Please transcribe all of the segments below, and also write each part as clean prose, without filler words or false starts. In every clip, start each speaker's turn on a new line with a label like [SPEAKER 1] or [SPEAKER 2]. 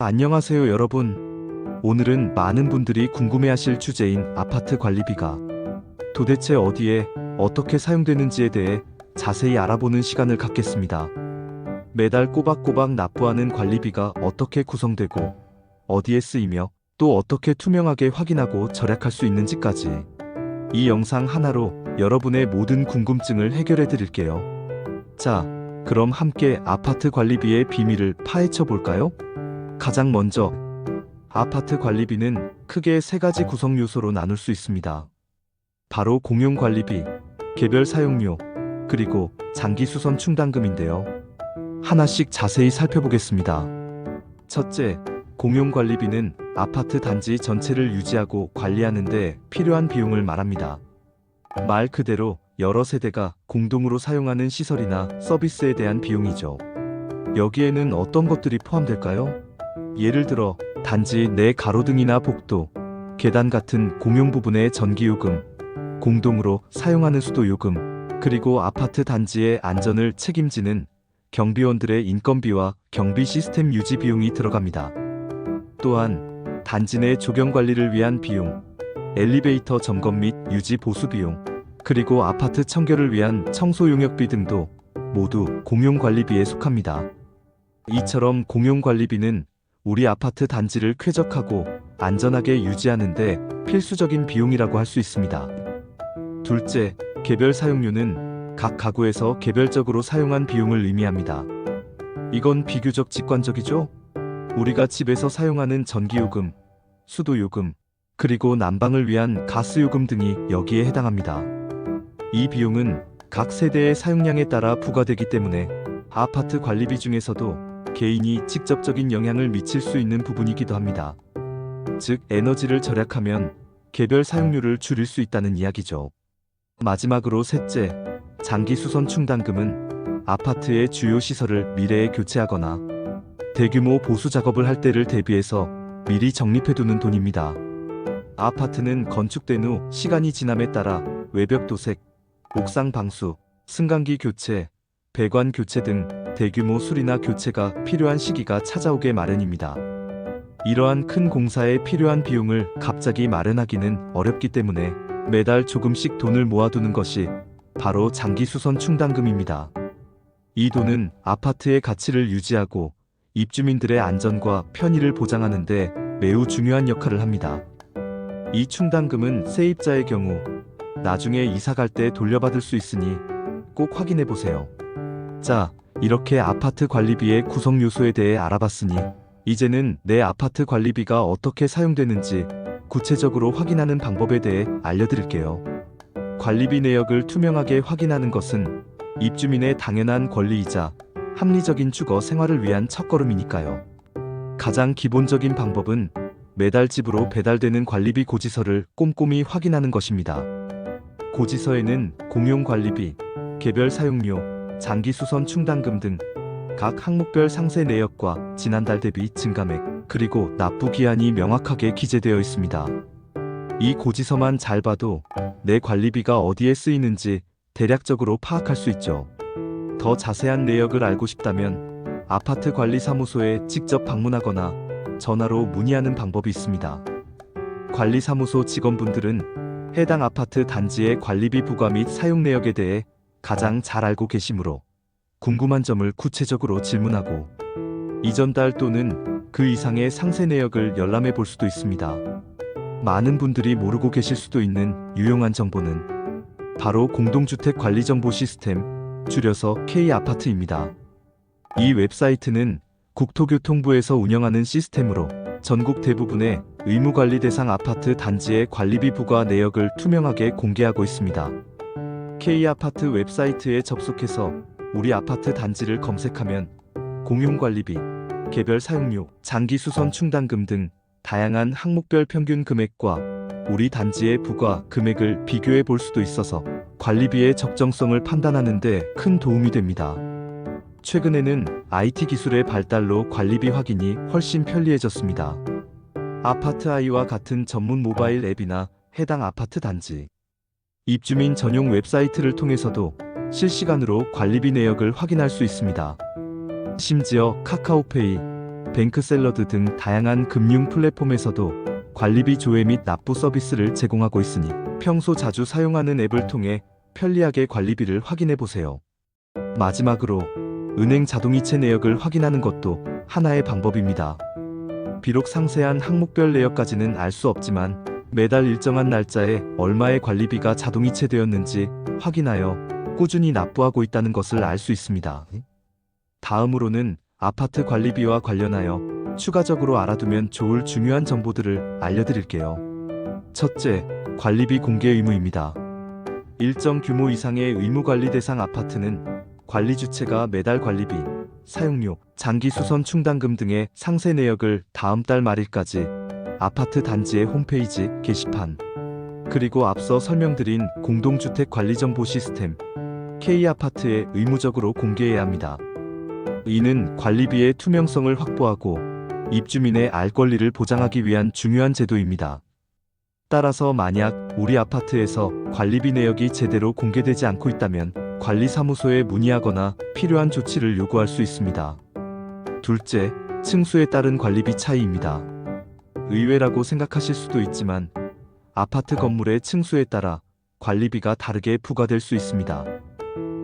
[SPEAKER 1] 안녕하세요 여러분. 오늘은 많은 분들이 궁금해하실 주제인 아파트 관리비가 도대체 어디에 어떻게 사용되는지에 대해 자세히 알아보는 시간을 갖겠습니다. 매달 꼬박꼬박 납부하는 관리비가 어떻게 구성되고 어디에 쓰이며 또 어떻게 투명하게 확인하고 절약할 수 있는지까지 이 영상 하나로 여러분의 모든 궁금증을 해결해 드릴게요. 자, 그럼 함께 아파트 관리비의 비밀을 파헤쳐 볼까요? 가장 먼저 아파트 관리비는 크게 세 가지 구성 요소로 나눌 수 있습니다. 바로 공용 관리비, 개별 사용료, 그리고 장기 수선 충당금인데요. 하나씩 자세히 살펴보겠습니다. 첫째, 공용 관리비는 아파트 단지 전체를 유지하고 관리하는 데 필요한 비용을 말합니다. 말 그대로 여러 세대가 공동으로 사용하는 시설이나 서비스에 대한 비용이죠. 여기에는 어떤 것들이 포함될까요? 예를 들어 단지 내 가로등이나 복도, 계단 같은 공용 부분의 전기요금, 공동으로 사용하는 수도요금, 그리고 아파트 단지의 안전을 책임지는 경비원들의 인건비와 경비 시스템 유지 비용이 들어갑니다. 또한 단지 내 조경 관리를 위한 비용, 엘리베이터 점검 및 유지 보수 비용, 그리고 아파트 청결을 위한 청소 용역비 등도 모두 공용 관리비에 속합니다. 이처럼 공용 관리비는 우리 아파트 단지를 쾌적하고 안전하게 유지하는 데 필수적인 비용이라고 할 수 있습니다. 둘째, 개별 사용료는 각 가구에서 개별적으로 사용한 비용을 의미합니다. 이건 비교적 직관적이죠? 우리가 집에서 사용하는 전기요금, 수도요금, 그리고 난방을 위한 가스요금 등이 여기에 해당합니다. 이 비용은 각 세대의 사용량에 따라 부과되기 때문에 아파트 관리비 중에서도 개인이 직접적인 영향을 미칠 수 있는 부분이기도 합니다. 즉, 에너지를 절약하면 개별 사용료를 줄일 수 있다는 이야기죠. 마지막으로 셋째, 장기 수선 충당금은 아파트의 주요 시설을 미래에 교체하거나 대규모 보수 작업을 할 때를 대비해서 미리 적립해두는 돈입니다. 아파트는 건축된 후 시간이 지남에 따라 외벽 도색, 옥상 방수, 승강기 교체, 배관 교체 등 대규모 수리나 교체가 필요한 시기가 찾아오게 마련입니다. 이러한 큰 공사에 필요한 비용을 갑자기 마련하기는 어렵기 때문에 매달 조금씩 돈을 모아두는 것이 바로 장기 수선 충당금입니다. 이 돈은 아파트의 가치를 유지하고 입주민들의 안전과 편의를 보장하는 데 매우 중요한 역할을 합니다. 이 충당금은 세입자의 경우 나중에 이사 갈 때 돌려받을 수 있으니 꼭 확인해 보세요. 자, 이렇게 아파트 관리비의 구성 요소에 대해 알아봤으니 이제는 내 아파트 관리비가 어떻게 사용되는지 구체적으로 확인하는 방법에 대해 알려드릴게요. 관리비 내역을 투명하게 확인하는 것은 입주민의 당연한 권리이자 합리적인 주거 생활을 위한 첫걸음이니까요. 가장 기본적인 방법은 매달 집으로 배달되는 관리비 고지서를 꼼꼼히 확인하는 것입니다. 고지서에는 공용 관리비, 개별 사용료, 장기 수선 충당금 등 각 항목별 상세 내역과 지난달 대비 증가액, 그리고 납부 기한이 명확하게 기재되어 있습니다. 이 고지서만 잘 봐도 내 관리비가 어디에 쓰이는지 대략적으로 파악할 수 있죠. 더 자세한 내역을 알고 싶다면 아파트 관리사무소에 직접 방문하거나 전화로 문의하는 방법이 있습니다. 관리사무소 직원분들은 해당 아파트 단지의 관리비 부과 및 사용 내역에 대해 가장 잘 알고 계시므로 궁금한 점을 구체적으로 질문하고 이전 달 또는 그 이상의 상세 내역을 열람해 볼 수도 있습니다. 많은 분들이 모르고 계실 수도 있는 유용한 정보는 바로 공동주택 관리 정보 시스템, 줄여서 K아파트입니다. 이 웹사이트는 국토교통부에서 운영하는 시스템으로 전국 대부분의 의무관리 대상 아파트 단지의 관리비 부과 내역을 투명하게 공개하고 있습니다. K아파트 웹사이트에 접속해서 우리 아파트 단지를 검색하면 공용관리비, 개별 사용료, 장기 수선 충당금 등 다양한 항목별 평균 금액과 우리 단지의 부과 금액을 비교해 볼 수도 있어서 관리비의 적정성을 판단하는 데 큰 도움이 됩니다. 최근에는 IT 기술의 발달로 관리비 확인이 훨씬 편리해졌습니다. 아파트 아이와 같은 전문 모바일 앱이나 해당 아파트 단지, 입주민 전용 웹사이트를 통해서도 실시간으로 관리비 내역을 확인할 수 있습니다. 심지어 카카오페이, 뱅크샐러드 등 다양한 금융 플랫폼에서도 관리비 조회 및 납부 서비스를 제공하고 있으니 평소 자주 사용하는 앱을 통해 편리하게 관리비를 확인해 보세요. 마지막으로 은행 자동이체 내역을 확인하는 것도 하나의 방법입니다. 비록 상세한 항목별 내역까지는 알 수 없지만 매달 일정한 날짜에 얼마의 관리비가 자동이체되었는지 확인하여 꾸준히 납부하고 있다는 것을 알 수 있습니다. 다음으로는 아파트 관리비와 관련하여 추가적으로 알아두면 좋을 중요한 정보들을 알려드릴게요. 첫째, 관리비 공개 의무입니다. 일정 규모 이상의 의무관리 대상 아파트는 관리 주체가 매달 관리비, 사용료, 장기 수선 충당금 등의 상세 내역을 다음 달 말일까지 아파트 단지의 홈페이지 게시판, 그리고 앞서 설명드린 공동주택 관리 정보 시스템 K아파트에 의무적으로 공개해야 합니다. 이는 관리비의 투명성을 확보하고 입주민의 알 권리를 보장하기 위한 중요한 제도입니다. 따라서 만약 우리 아파트에서 관리비 내역이 제대로 공개되지 않고 있다면 관리사무소에 문의하거나 필요한 조치를 요구할 수 있습니다. 둘째, 층수에 따른 관리비 차이입니다. 의외라고 생각하실 수도 있지만 아파트 건물의 층수에 따라 관리비가 다르게 부과될 수 있습니다.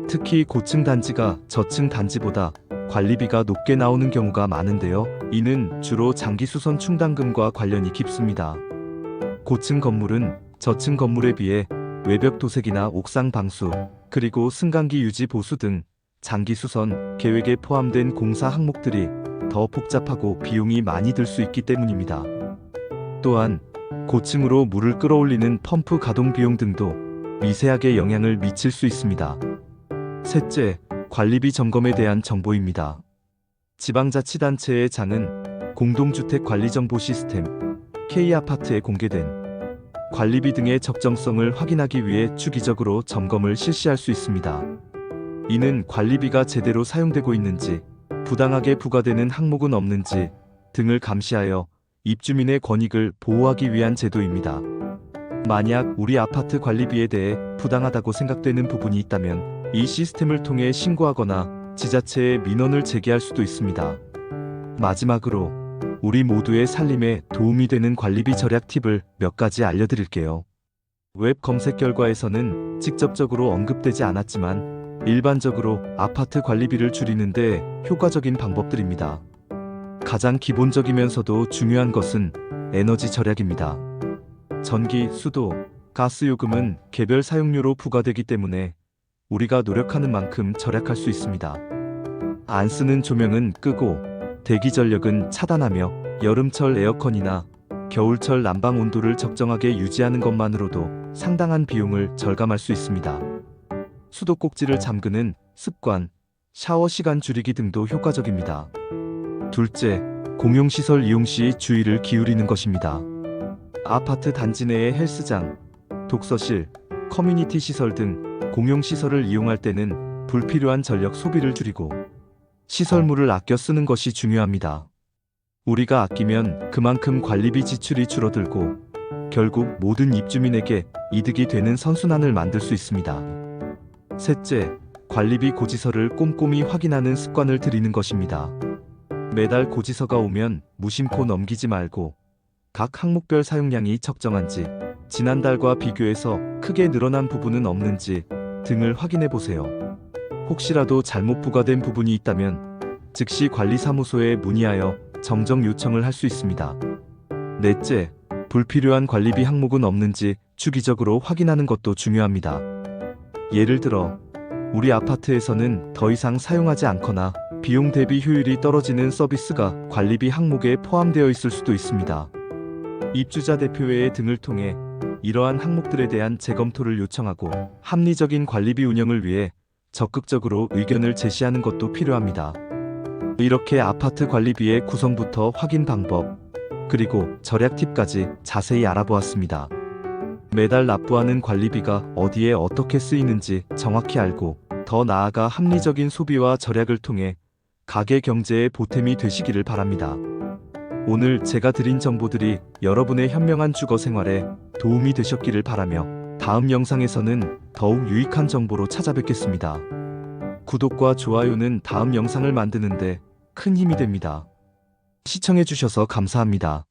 [SPEAKER 1] 특히 고층 단지가 저층 단지보다 관리비가 높게 나오는 경우가 많은데요. 이는 주로 장기 수선 충당금과 관련이 깊습니다. 고층 건물은 저층 건물에 비해 외벽 도색이나 옥상 방수, 그리고 승강기 유지 보수 등 장기 수선 계획에 포함된 공사 항목들이 더 복잡하고 비용이 많이 들 수 있기 때문입니다. 또한 고층으로 물을 끌어올리는 펌프 가동 비용 등도 미세하게 영향을 미칠 수 있습니다. 셋째, 관리비 점검에 대한 정보입니다. 지방자치단체의 장은 공동주택 관리 정보 시스템 K아파트에 공개된 관리비 등의 적정성을 확인하기 위해 주기적으로 점검을 실시할 수 있습니다. 이는 관리비가 제대로 사용되고 있는지, 부당하게 부과되는 항목은 없는지 등을 감시하여 입주민의 권익을 보호하기 위한 제도입니다. 만약 우리 아파트 관리비에 대해 부당하다고 생각되는 부분이 있다면 이 시스템을 통해 신고하거나 지자체에 민원을 제기할 수도 있습니다. 마지막으로 우리 모두의 살림에 도움이 되는 관리비 절약 팁을 몇 가지 알려드릴게요. 웹 검색 결과에서는 직접적으로 언급되지 않았지만 일반적으로 아파트 관리비를 줄이는 데 효과적인 방법들입니다. 가장 기본적이면서도 중요한 것은 에너지 절약입니다. 전기, 수도, 가스 요금은 개별 사용료로 부과되기 때문에 우리가 노력하는 만큼 절약할 수 있습니다. 안 쓰는 조명은 끄고 대기 전력은 차단하며 여름철 에어컨이나 겨울철 난방 온도를 적정하게 유지하는 것만으로도 상당한 비용을 절감할 수 있습니다. 수도꼭지를 잠그는 습관, 샤워 시간 줄이기 등도 효과적입니다. 둘째, 공용시설 이용 시 주의를 기울이는 것입니다. 아파트 단지 내의 헬스장, 독서실, 커뮤니티 시설 등 공용시설을 이용할 때는 불필요한 전력 소비를 줄이고 시설물을 아껴 쓰는 것이 중요합니다. 우리가 아끼면 그만큼 관리비 지출이 줄어들고 결국 모든 입주민에게 이득이 되는 선순환을 만들 수 있습니다. 셋째, 관리비 고지서를 꼼꼼히 확인하는 습관을 들이는 것입니다. 매달 고지서가 오면 무심코 넘기지 말고 각 항목별 사용량이 적정한지, 지난달과 비교해서 크게 늘어난 부분은 없는지 등을 확인해 보세요. 혹시라도 잘못 부과된 부분이 있다면 즉시 관리사무소에 문의하여 정정 요청을 할 수 있습니다. 넷째, 불필요한 관리비 항목은 없는지 주기적으로 확인하는 것도 중요합니다. 예를 들어 우리 아파트에서는 더 이상 사용하지 않거나 비용 대비 효율이 떨어지는 서비스가 관리비 항목에 포함되어 있을 수도 있습니다. 입주자 대표회의 등을 통해 이러한 항목들에 대한 재검토를 요청하고 합리적인 관리비 운영을 위해 적극적으로 의견을 제시하는 것도 필요합니다. 이렇게 아파트 관리비의 구성부터 확인 방법, 그리고 절약 팁까지 자세히 알아보았습니다. 매달 납부하는 관리비가 어디에 어떻게 쓰이는지 정확히 알고 더 나아가 합리적인 소비와 절약을 통해 가계 경제의 보탬이 되시기를 바랍니다. 오늘 제가 드린 정보들이 여러분의 현명한 주거 생활에 도움이 되셨기를 바라며 다음 영상에서는 더욱 유익한 정보로 찾아뵙겠습니다. 구독과 좋아요는 다음 영상을 만드는데 큰 힘이 됩니다. 시청해주셔서 감사합니다.